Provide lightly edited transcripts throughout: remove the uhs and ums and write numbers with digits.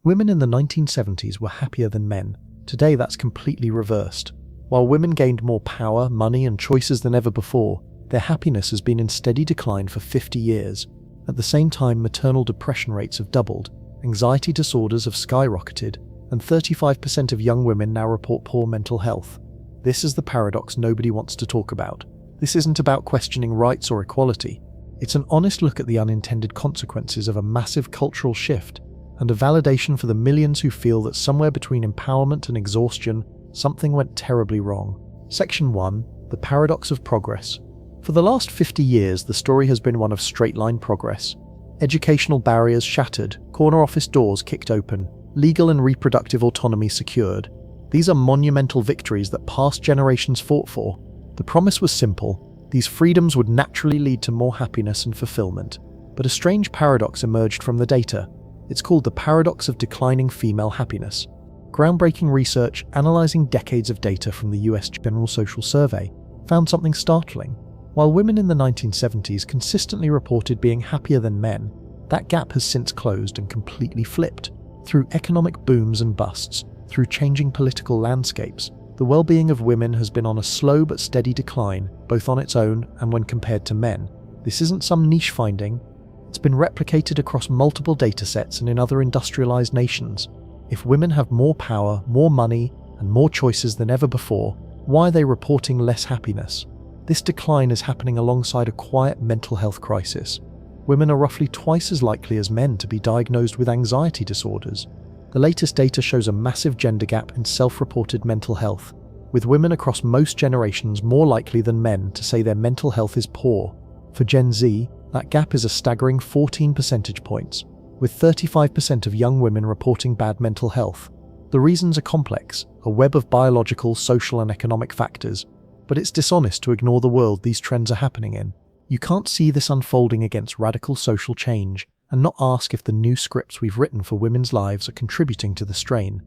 Women in the 1970s were happier than men. Today that's completely reversed. While women gained more power, money, and choices than ever before, their happiness has been in steady decline for 50 years. At the same time, maternal depression rates have doubled, anxiety disorders have skyrocketed, and 35% of young women now report poor mental health. This is the paradox nobody wants to talk about. This isn't about questioning rights or equality. It's an honest look at the unintended consequences of a massive cultural shift, and a validation for the millions who feel that somewhere between empowerment and exhaustion, something went terribly wrong. Section 1. The Paradox of Progress. For the last 50 years, the story has been one of straight-line progress. Educational barriers shattered, corner office doors kicked open, legal and reproductive autonomy secured. These are monumental victories that past generations fought for. The promise was simple. These freedoms would naturally lead to more happiness and fulfillment. But a strange paradox emerged from the data. It's called the paradox of declining female happiness. Groundbreaking research analyzing decades of data from the US General Social Survey found something startling. While women in the 1970s consistently reported being happier than men, that gap has since closed and completely flipped. Through economic booms and busts, through changing political landscapes, the well-being of women has been on a slow but steady decline, both on its own and when compared to men. This isn't some niche finding. It's been replicated across multiple datasets and in other industrialized nations. If women have more power, more money, and more choices than ever before, why are they reporting less happiness? This decline is happening alongside a quiet mental health crisis. Women are roughly twice as likely as men to be diagnosed with anxiety disorders. The latest data shows a massive gender gap in self-reported mental health, with women across most generations more likely than men to say their mental health is poor. For Gen Z, that gap is a staggering 14 percentage points, with 35% of young women reporting bad mental health. The reasons are complex, a web of biological, social, and economic factors, but it's dishonest to ignore the world these trends are happening in. You can't see this unfolding against radical social change and not ask if the new scripts we've written for women's lives are contributing to the strain.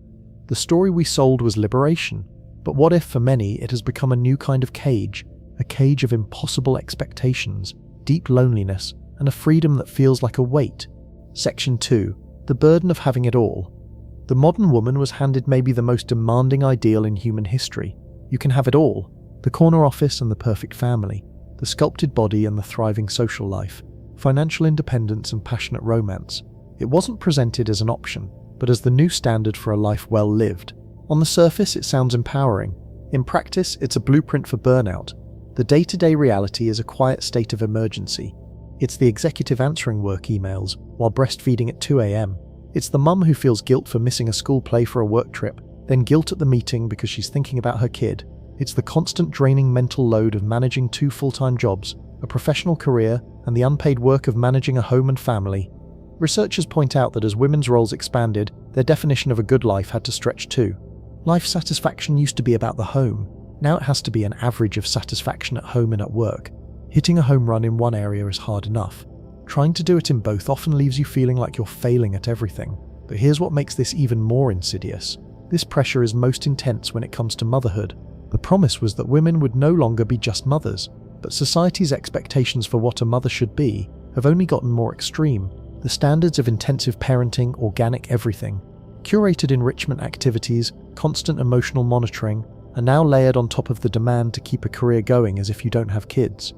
The story we sold was liberation, but what if for many it has become a new kind of cage, a cage of impossible expectations, deep loneliness, and a freedom that feels like a weight? Section 2. The burden of having it all. The modern woman was handed maybe the most demanding ideal in human history. You can have it all: the corner office and the perfect family, the sculpted body and the thriving social life, financial independence and passionate romance. It wasn't presented as an option, but as the new standard for a life well lived. On the surface, it sounds empowering. In practice, it's a blueprint for burnout. The day-to-day reality is a quiet state of emergency. It's the executive answering work emails while breastfeeding at 2 a.m. It's the mum who feels guilt for missing a school play for a work trip, then guilt at the meeting because she's thinking about her kid. It's the constant draining mental load of managing 2 full-time jobs, a professional career, and the unpaid work of managing a home and family. Researchers point out that as women's roles expanded, their definition of a good life had to stretch too. Life satisfaction used to be about the home. Now it has to be an average of satisfaction at home and at work. Hitting a home run in one area is hard enough. Trying to do it in both often leaves you feeling like you're failing at everything. But here's what makes this even more insidious. This pressure is most intense when it comes to motherhood. The promise was that women would no longer be just mothers, but society's expectations for what a mother should be have only gotten more extreme. The standards of intensive parenting, organic everything, curated enrichment activities, constant emotional monitoring, are now layered on top of the demand to keep a career going as if you don't have kids.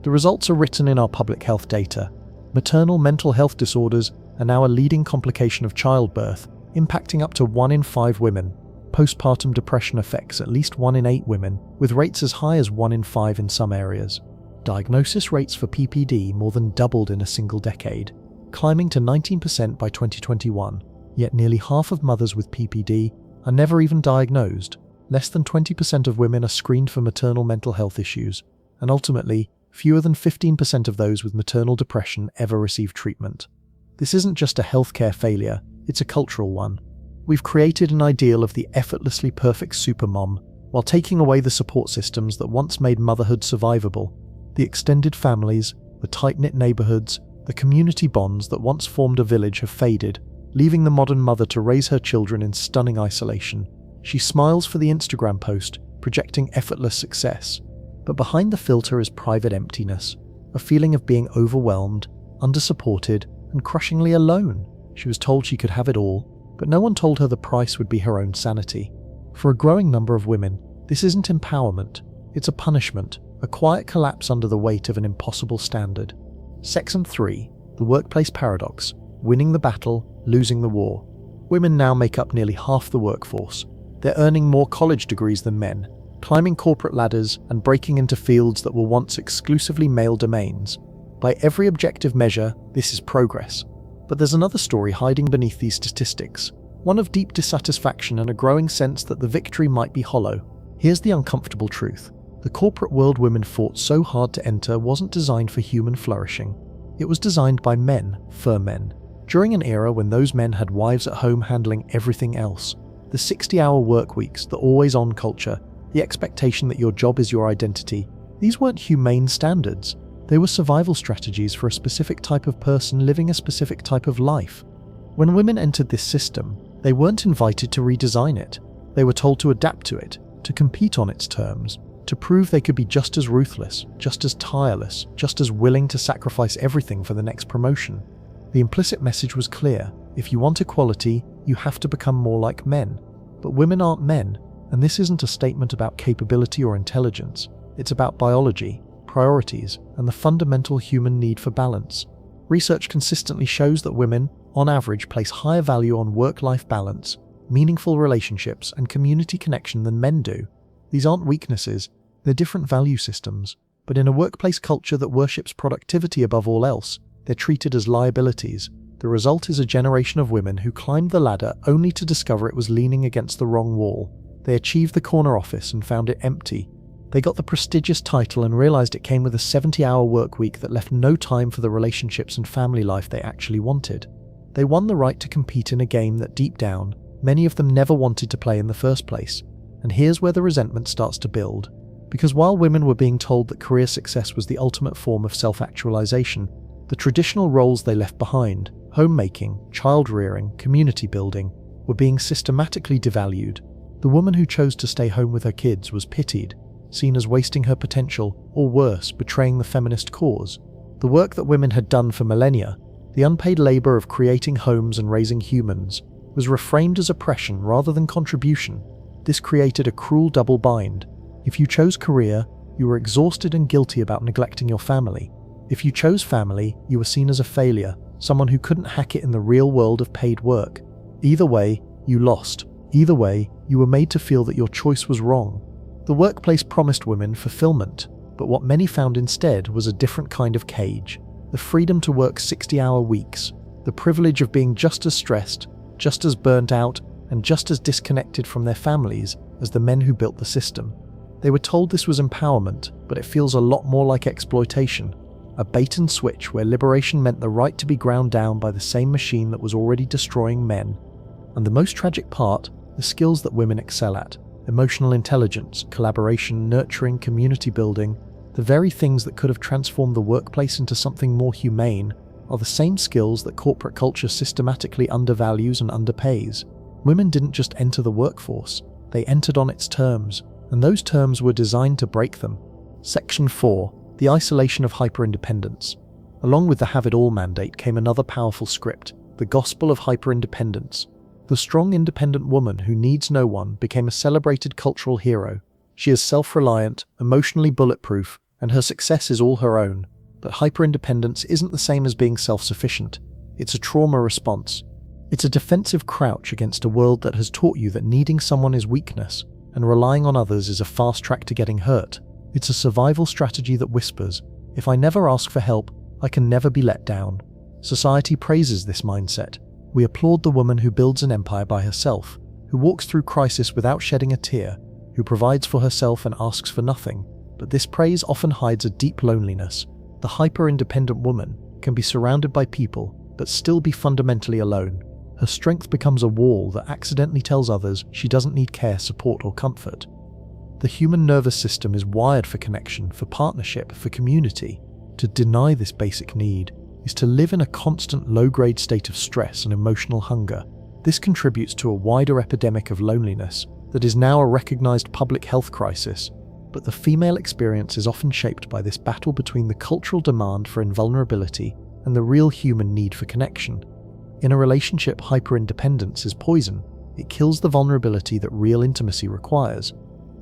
The results are written in our public health data. Maternal mental health disorders are now a leading complication of childbirth, impacting up to 1 in 5 women. Postpartum depression affects at least 1 in 8 women, with rates as high as 1 in 5 in some areas. Diagnosis rates for PPD more than doubled in a single decade, climbing to 19% by 2021, yet nearly half of mothers with PPD are never even diagnosed. Less than 20% of women are screened for maternal mental health issues, and ultimately, fewer than 15% of those with maternal depression ever receive treatment. This isn't just a healthcare failure, it's a cultural one. We've created an ideal of the effortlessly perfect supermom, while taking away the support systems that once made motherhood survivable. The extended families, the tight-knit neighborhoods, the community bonds that once formed a village have faded, leaving the modern mother to raise her children in stunning isolation. She smiles for the Instagram post, projecting effortless success. But behind the filter is private emptiness, a feeling of being overwhelmed, under-supported, and crushingly alone. She was told she could have it all, but no one told her the price would be her own sanity. For a growing number of women, this isn't empowerment, it's a punishment, a quiet collapse under the weight of an impossible standard. Section 3. The workplace paradox: winning the battle, losing the war. Women now make up nearly half the workforce. They're earning more college degrees than men, climbing corporate ladders and breaking into fields that were once exclusively male domains. By every objective measure, this is progress. But there's another story hiding beneath these statistics, one of deep dissatisfaction and a growing sense that the victory might be hollow. Here's the uncomfortable truth. The corporate world women fought so hard to enter wasn't designed for human flourishing. It was designed by men, for men. During an era when those men had wives at home handling everything else. The 60-hour work weeks, the always-on culture, the expectation that your job is your identity, these weren't humane standards. They were survival strategies for a specific type of person living a specific type of life. When women entered this system, they weren't invited to redesign it. They were told to adapt to it, to compete on its terms, to prove they could be just as ruthless, just as tireless, just as willing to sacrifice everything for the next promotion. The implicit message was clear: if you want equality, you have to become more like men. But women aren't men, and this isn't a statement about capability or intelligence. It's about biology, priorities, and the fundamental human need for balance. Research consistently shows that women, on average, place higher value on work-life balance, meaningful relationships, and community connection than men do. These aren't weaknesses, they're different value systems. But in a workplace culture that worships productivity above all else, they're treated as liabilities. The result is a generation of women who climbed the ladder only to discover it was leaning against the wrong wall. They achieved the corner office and found it empty. They got the prestigious title and realized it came with a 70-hour work week that left no time for the relationships and family life they actually wanted. They won the right to compete in a game that deep down, many of them never wanted to play in the first place. And here's where the resentment starts to build. Because while women were being told that career success was the ultimate form of self-actualization, the traditional roles they left behind, homemaking, child-rearing, community building, were being systematically devalued. The woman who chose to stay home with her kids was pitied, seen as wasting her potential, or worse, betraying the feminist cause. The work that women had done for millennia, the unpaid labor of creating homes and raising humans, was reframed as oppression rather than contribution. This created a cruel double bind. If you chose career, you were exhausted and guilty about neglecting your family. If you chose family, you were seen as a failure, someone who couldn't hack it in the real world of paid work. Either way, you lost. Either way, you were made to feel that your choice was wrong. The workplace promised women fulfillment, but what many found instead was a different kind of cage. The freedom to work 60-hour weeks, the privilege of being just as stressed, just as burnt out, and just as disconnected from their families as the men who built the system. They were told this was empowerment, but it feels a lot more like exploitation. A bait and switch where liberation meant the right to be ground down by the same machine that was already destroying men. And the most tragic part, the skills that women excel at, emotional intelligence, collaboration, nurturing, community building, the very things that could have transformed the workplace into something more humane, are the same skills that corporate culture systematically undervalues and underpays. Women didn't just enter the workforce, they entered on its terms, and those terms were designed to break them. Section 4. The isolation of hyper-independence. Along with the have-it-all mandate came another powerful script, the gospel of hyper-independence. The strong, independent woman who needs no one became a celebrated cultural hero. She is self-reliant, emotionally bulletproof, and her success is all her own. But hyper-independence isn't the same as being self-sufficient. It's a trauma response. It's a defensive crouch against a world that has taught you that needing someone is weakness, and relying on others is a fast track to getting hurt. It's a survival strategy that whispers, if I never ask for help, I can never be let down. Society praises this mindset. We applaud the woman who builds an empire by herself, who walks through crisis without shedding a tear, who provides for herself and asks for nothing. But this praise often hides a deep loneliness. The hyper-independent woman can be surrounded by people, but still be fundamentally alone. Her strength becomes a wall that accidentally tells others she doesn't need care, support, or comfort. The human nervous system is wired for connection, for partnership, for community. To deny this basic need is to live in a constant low-grade state of stress and emotional hunger. This contributes to a wider epidemic of loneliness that is now a recognized public health crisis. But the female experience is often shaped by this battle between the cultural demand for invulnerability and the real human need for connection. In a relationship, hyper-independence is poison. It kills the vulnerability that real intimacy requires.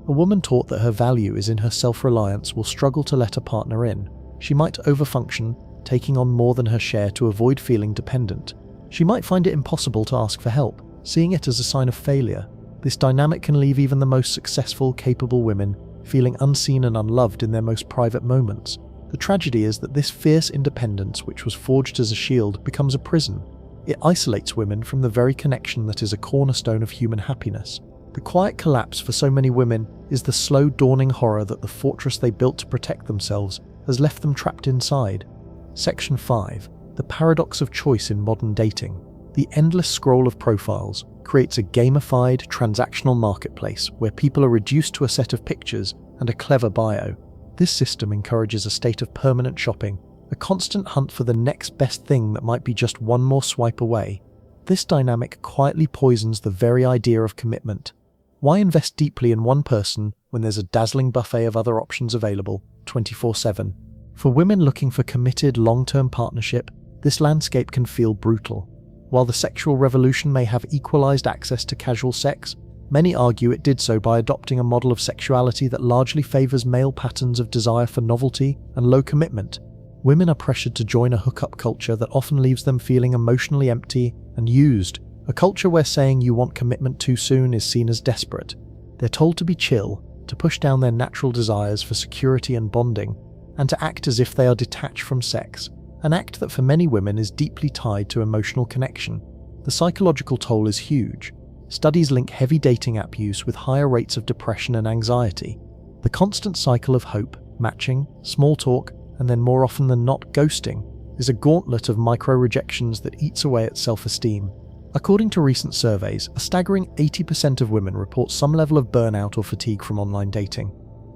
A woman taught that her value is in her self-reliance will struggle to let a partner in. She might overfunction, taking on more than her share to avoid feeling dependent. She might find it impossible to ask for help, seeing it as a sign of failure. This dynamic can leave even the most successful, capable women feeling unseen and unloved in their most private moments. The tragedy is that this fierce independence, which was forged as a shield, becomes a prison. It isolates women from the very connection that is a cornerstone of human happiness. The quiet collapse for so many women is the slow dawning horror that the fortress they built to protect themselves has left them trapped inside. Section 5. The paradox of choice in modern dating. The endless scroll of profiles creates a gamified, transactional marketplace where people are reduced to a set of pictures and a clever bio. This system encourages a state of permanent shopping, a constant hunt for the next best thing that might be just one more swipe away. This dynamic quietly poisons the very idea of commitment. Why invest deeply in one person when there's a dazzling buffet of other options available 24/7? For women looking for committed, long-term partnership, this landscape can feel brutal. While the sexual revolution may have equalized access to casual sex, many argue it did so by adopting a model of sexuality that largely favors male patterns of desire for novelty and low commitment. Women are pressured to join a hookup culture that often leaves them feeling emotionally empty and used, a culture where saying you want commitment too soon is seen as desperate. They're told to be chill, to push down their natural desires for security and bonding, and to act as if they are detached from sex, an act that for many women is deeply tied to emotional connection. The psychological toll is huge. Studies link heavy dating app use with higher rates of depression and anxiety. The constant cycle of hope, matching, small talk, and then more often than not ghosting, is a gauntlet of micro-rejections that eats away at self-esteem. According to recent surveys, a staggering 80% of women report some level of burnout or fatigue from online dating.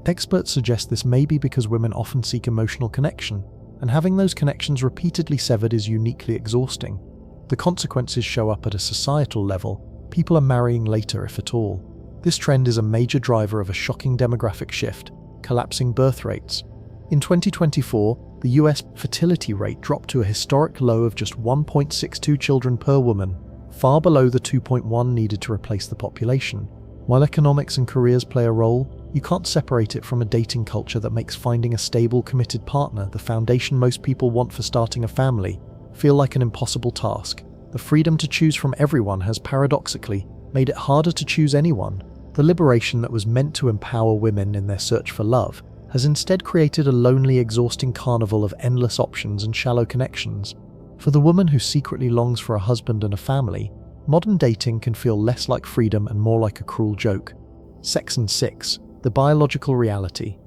Experts suggest this may be because women often seek emotional connection, and having those connections repeatedly severed is uniquely exhausting. The consequences show up at a societal level. People are marrying later, if at all. This trend is a major driver of a shocking demographic shift, collapsing birth rates. In 2024, the US fertility rate dropped to a historic low of just 1.62 children per woman, far below the 2.1 needed to replace the population. While economics and careers play a role, you can't separate it from a dating culture that makes finding a stable, committed partner, the foundation most people want for starting a family, feel like an impossible task. The freedom to choose from everyone has paradoxically made it harder to choose anyone. The liberation that was meant to empower women in their search for love has instead created a lonely, exhausting carnival of endless options and shallow connections. For the woman who secretly longs for a husband and a family, modern dating can feel less like freedom and more like a cruel joke. Section 6. The biological reality.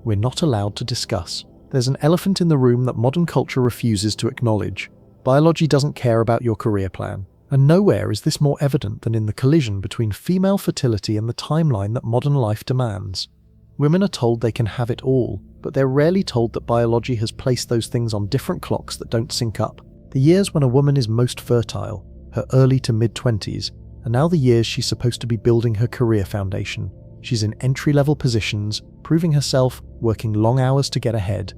We're not allowed to discuss. There's an elephant in the room that modern culture refuses to acknowledge. Biology doesn't care about your career plan. And nowhere is this more evident than in the collision between female fertility and the timeline that modern life demands. Women are told they can have it all, but they're rarely told that biology has placed those things on different clocks that don't sync up. The years when a woman is most fertile, her early to mid-20s, are now the years she's supposed to be building her career foundation. She's in entry-level positions, proving herself, working long hours to get ahead.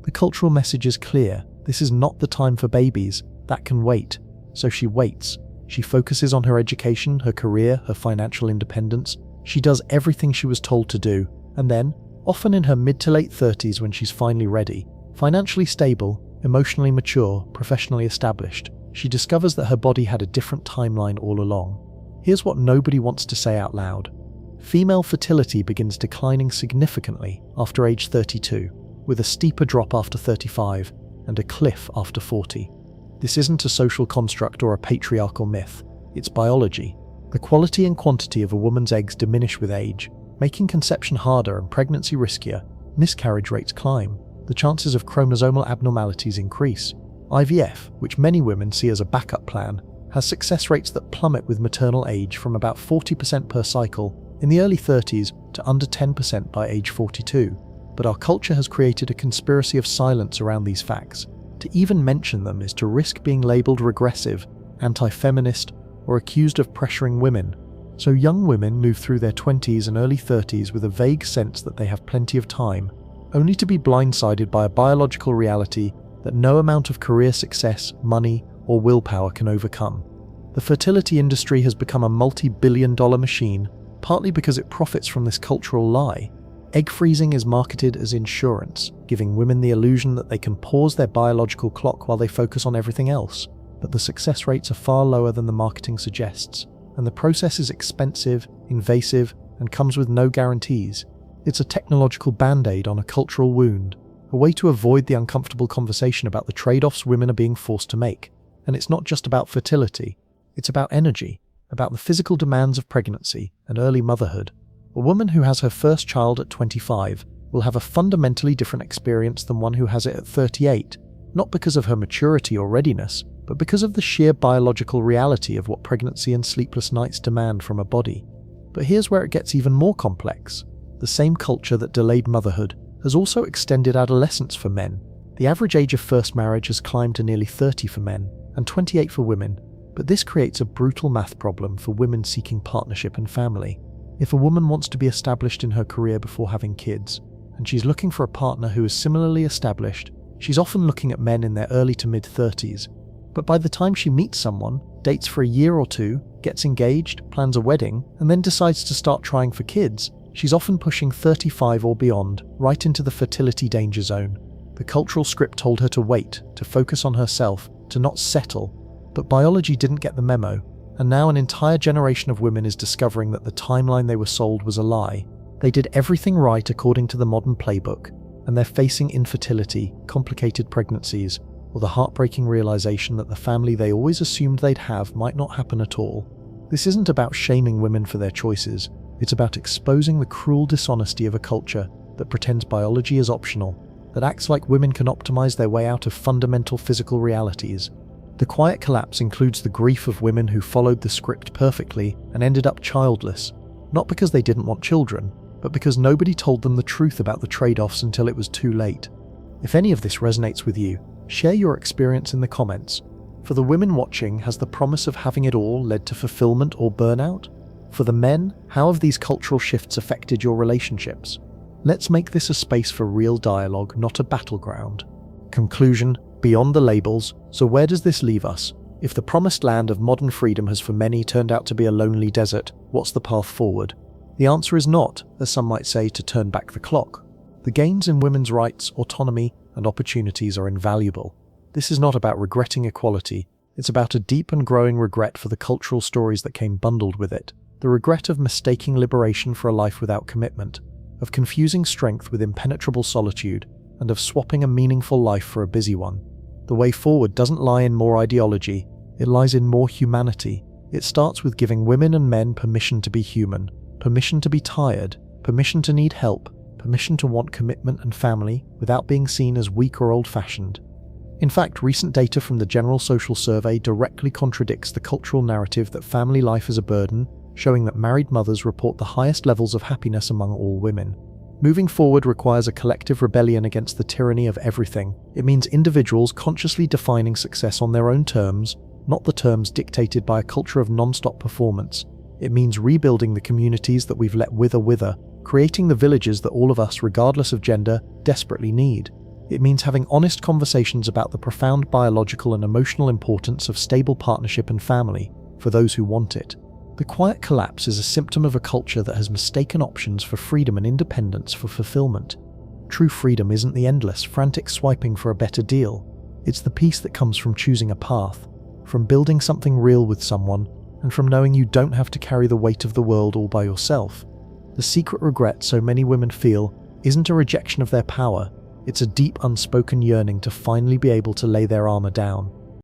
The cultural message is clear. This is not the time for babies. That can wait. So she waits. She focuses on her education, her career, her financial independence. She does everything she was told to do. And then, often in her mid to late 30s when she's finally ready, financially stable, emotionally mature, professionally established, she discovers that her body had a different timeline all along. Here's what nobody wants to say out loud. Female fertility begins declining significantly after age 32, with a steeper drop after 35 and a cliff after 40. This isn't a social construct or a patriarchal myth, it's biology. The quality and quantity of a woman's eggs diminish with age, making conception harder and pregnancy riskier. Miscarriage rates climb. The chances of chromosomal abnormalities increase. IVF, which many women see as a backup plan, has success rates that plummet with maternal age from about 40% per cycle in the early 30s to under 10% by age 42. But our culture has created a conspiracy of silence around these facts. To even mention them is to risk being labelled regressive, anti-feminist, or accused of pressuring women. So young women move through their 20s and early 30s with a vague sense that they have plenty of time, only to be blindsided by a biological reality that no amount of career success, money, or willpower can overcome. The fertility industry has become a multi-billion-dollar machine, partly because it profits from this cultural lie. Egg freezing is marketed as insurance, giving women the illusion that they can pause their biological clock while they focus on everything else. But the success rates are far lower than the marketing suggests, and the process is expensive, invasive, and comes with no guarantees. It's a technological band-aid on a cultural wound, a way to avoid the uncomfortable conversation about the trade-offs women are being forced to make. And it's not just about fertility, it's about energy, about the physical demands of pregnancy and early motherhood. A woman who has her first child at 25 will have a fundamentally different experience than one who has it at 38, not because of her maturity or readiness, but because of the sheer biological reality of what pregnancy and sleepless nights demand from a body. But here's where it gets even more complex. The same culture that delayed motherhood has also extended adolescence for men. The average age of first marriage has climbed to nearly 30 for men and 28 for women, but this creates a brutal math problem for women seeking partnership and family. If a woman wants to be established in her career before having kids, and she's looking for a partner who is similarly established, she's often looking at men in their early to mid-30s. But by the time she meets someone, dates for a year or two, gets engaged, plans a wedding, and then decides to start trying for kids, she's often pushing 35 or beyond, right into the fertility danger zone. The cultural script told her to wait, to focus on herself, to not settle. But biology didn't get the memo, and now an entire generation of women is discovering that the timeline they were sold was a lie. They did everything right according to the modern playbook, and they're facing infertility, complicated pregnancies, or the heartbreaking realization that the family they always assumed they'd have might not happen at all. This isn't about shaming women for their choices, it's about exposing the cruel dishonesty of a culture that pretends biology is optional, that acts like women can optimize their way out of fundamental physical realities. The quiet collapse includes the grief of women who followed the script perfectly and ended up childless, not because they didn't want children, but because nobody told them the truth about the trade-offs until it was too late. If any of this resonates with you, share your experience in the comments. For the women watching, has the promise of having it all led to fulfillment or burnout? For the men, how have these cultural shifts affected your relationships? Let's make this a space for real dialogue, not a battleground. Conclusion: beyond the labels, so where does this leave us? If the promised land of modern freedom has for many turned out to be a lonely desert, what's the path forward? The answer is not, as some might say, to turn back the clock. The gains in women's rights, autonomy, and opportunities are invaluable. This is not about regretting equality, it's about a deep and growing regret for the cultural stories that came bundled with it. The regret of mistaking liberation for a life without commitment, of confusing strength with impenetrable solitude, and of swapping a meaningful life for a busy one. The way forward doesn't lie in more ideology, it lies in more humanity. It starts with giving women and men permission to be human, permission to be tired, permission to need help, permission to want commitment and family without being seen as weak or old-fashioned. In fact, recent data from the General Social Survey directly contradicts the cultural narrative that family life is a burden, showing that married mothers report the highest levels of happiness among all women. Moving forward requires a collective rebellion against the tyranny of everything. It means individuals consciously defining success on their own terms, not the terms dictated by a culture of non-stop performance. It means rebuilding the communities that we've let wither, creating the villages that all of us, regardless of gender, desperately need. It means having honest conversations about the profound biological and emotional importance of stable partnership and family, for those who want it. The quiet collapse is a symptom of a culture that has mistaken options for freedom and independence for fulfillment. True freedom isn't the endless, frantic swiping for a better deal. It's the peace that comes from choosing a path, from building something real with someone, and from knowing you don't have to carry the weight of the world all by yourself. The secret regret so many women feel isn't a rejection of their power, it's a deep unspoken yearning to finally be able to lay their armor down.